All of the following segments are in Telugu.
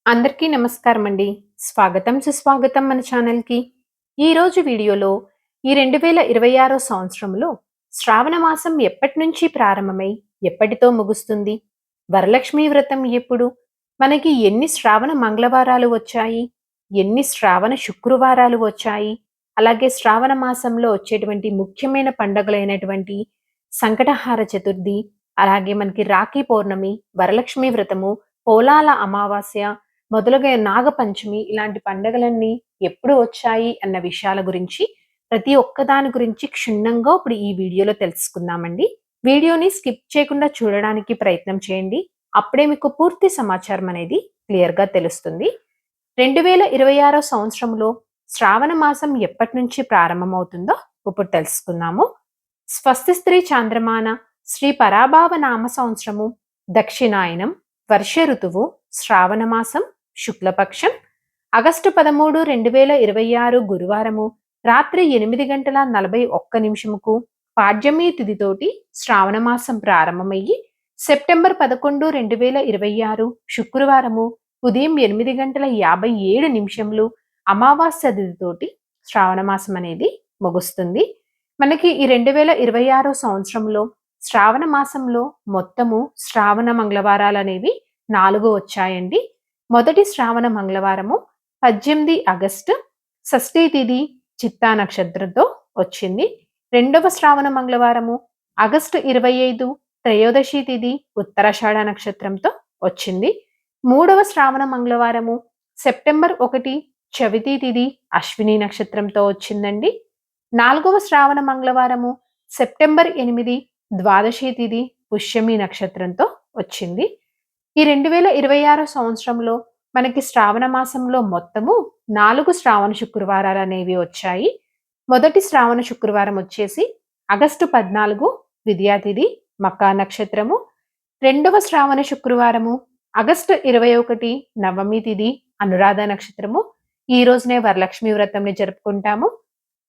అందరికీ నమస్కారం అండి. స్వాగతం సుస్వాగతం మన ఛానల్‌కి. ఈరోజు వీడియోలో ఈ 2026 సంవత్సరంలో శ్రావణ మాసం ఎప్పటినుంచి ప్రారంభమై ఎప్పటితో ముగుస్తుంది? వరలక్ష్మి వ్రతం ఎప్పుడు? మనకి ఎన్ని శ్రావణ మంగళవారాలు వచ్చాయి? ఎన్ని శ్రావణ శుక్రవారాలు వచ్చాయి? అలాగే శ్రావణ మాసంలో వచ్చేటువంటి ముఖ్యమైన పండుగలైనటువంటి సంకటహార చతుర్థి, అలాగే మనకి రాఖీ పౌర్ణమి, వరలక్ష్మి వ్రతము, పోలాల అమావాస్య మొదలుగా నాగపంచమి ఇలాంటి పండగలన్నీ ఎప్పుడు వచ్చాయి అన్న విషయాల గురించి ప్రతి ఒక్కదాని గురించి క్షుణ్ణంగా ఇప్పుడు ఈ వీడియోలో తెలుసుకుందామండి. వీడియోని స్కిప్ చేయకుండా చూడడానికి ప్రయత్నం చేయండి. అప్పుడే మీకు పూర్తి సమాచారం అనేది క్లియర్‌గా తెలుస్తుంది. 2026 సంవత్సరంలో శ్రావణ మాసం ఎప్పటి నుంచి ప్రారంభమవుతుందో ఇప్పుడు తెలుసుకుందాము. స్వస్తి స్త్రీ చాంద్రమాన శ్రీ పరాభావ నామ సంవత్సరము దక్షిణాయనం వర్ష ఋతువు శ్రావణ మాసం శుక్లపక్షం ఆగస్టు 13, 2026 గురువారము రాత్రి 8:41 పాడ్యమి తిథితోటి శ్రావణ మాసం ప్రారంభమయ్యి సెప్టెంబర్ 11, 2026 శుక్రవారము ఉదయం 8:57 అమావాస్య తిథితోటి శ్రావణ మాసం అనేది ముగుస్తుంది. మనకి ఈ 2026 సంవత్సరంలో శ్రావణ మాసంలో మొత్తము శ్రావణ మంగళవారాలు అనేవి 4 వచ్చాయండి. మొదటి శ్రావణ మంగళవారము 18 ఆగస్టు షష్ఠీ తిథి చిత్తా నక్షత్రంతో వచ్చింది. రెండవ శ్రావణ మంగళవారము ఆగస్టు 25 త్రయోదశి తిథి ఉత్తరాషాఢ నక్షత్రంతో వచ్చింది. మూడవ శ్రావణ మంగళవారము సెప్టెంబర్ 1 చవితి తిథి అశ్విని నక్షత్రంతో వచ్చిందండి. నాలుగవ శ్రావణ మంగళవారము సెప్టెంబర్ 8 ద్వాదశి తిథి పుష్యమి నక్షత్రంతో వచ్చింది. ఈ 2026 సంవత్సరంలో మనకి శ్రావణ మాసంలో మొత్తము 4 శ్రావణ శుక్రవారాలు అనేవి వచ్చాయి. మొదటి శ్రావణ శుక్రవారం వచ్చేసి ఆగస్టు 14 విద్యా తిథి మకా నక్షత్రము. రెండవ శ్రావణ శుక్రవారము ఆగస్టు 21 నవమి తిథి అనురాధ నక్షత్రము. ఈ రోజునే వరలక్ష్మి వ్రతంని జరుపుకుంటాము.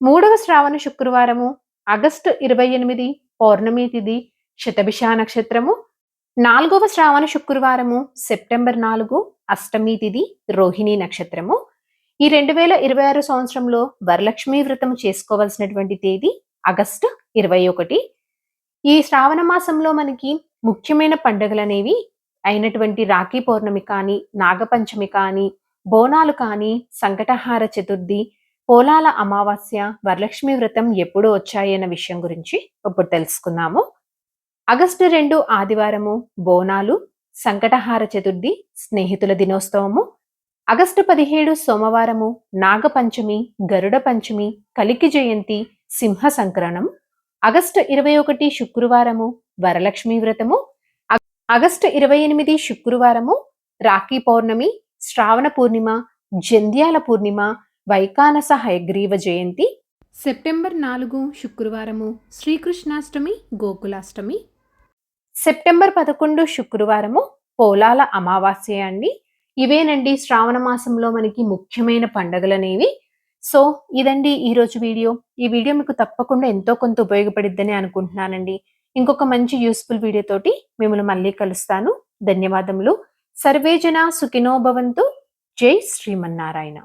మూడవ శ్రావణ శుక్రవారము ఆగస్టు 28 పౌర్ణమి తిథి శతభిష నక్షత్రము. నాలుగవ శ్రావణ శుక్రవారము సెప్టెంబర్ 4 అష్టమి తిథి రోహిణి నక్షత్రము. ఈ 2026 సంవత్సరంలో వరలక్ష్మి వ్రతం చేసుకోవాల్సినటువంటి తేదీ ఆగస్టు 21. ఈ శ్రావణ మాసంలో మనకి ముఖ్యమైన పండుగలనేవి అయినటువంటి రాఖీ పౌర్ణమి కానీ, నాగపంచమి కానీ, బోనాలు కానీ, సంకటహార చతుర్థి, పోలాల అమావాస్య, వరలక్ష్మి వ్రతం ఎప్పుడు వచ్చాయి అన్న విషయం గురించి ఇప్పుడు తెలుసుకుందాము. ఆగస్టు 2 ఆదివారము బోనాలు, సంకటహార చతుర్థి, స్నేహితుల దినోత్సవము. ఆగస్టు 17 సోమవారము నాగపంచమి, గరుడ పంచమి, కలికి జయంతి, సింహ సంక్రమణం. ఆగస్టు 21 శుక్రవారము వరలక్ష్మి వ్రతము. ఆగస్టు 28 శుక్రవారము రాఖీ పౌర్ణమి, శ్రావణ పూర్ణిమ, జంధ్యాల పూర్ణిమ, వైకానస హయగ్రీవ జయంతి. సెప్టెంబర్ 4 శుక్రవారము శ్రీకృష్ణాష్టమి, గోకులాష్టమి. సెప్టెంబర్ 11 శుక్రవారము పోలాల అమావాస్య అండి. ఇవేనండి శ్రావణ మాసంలో మనకి ముఖ్యమైన పండుగలనేవి. సో ఇదండి ఈరోజు వీడియో. ఈ వీడియో మీకు తప్పకుండా ఎంతో కొంత ఉపయోగపడిద్దని అనుకుంటున్నానండి. ఇంకొక మంచి యూస్ఫుల్ వీడియో తోటి మిమ్మల్ని మళ్ళీ కలుస్తాను. ధన్యవాదములు. సర్వే జన సుఖినో భవంతు. జై శ్రీమన్నారాయణ.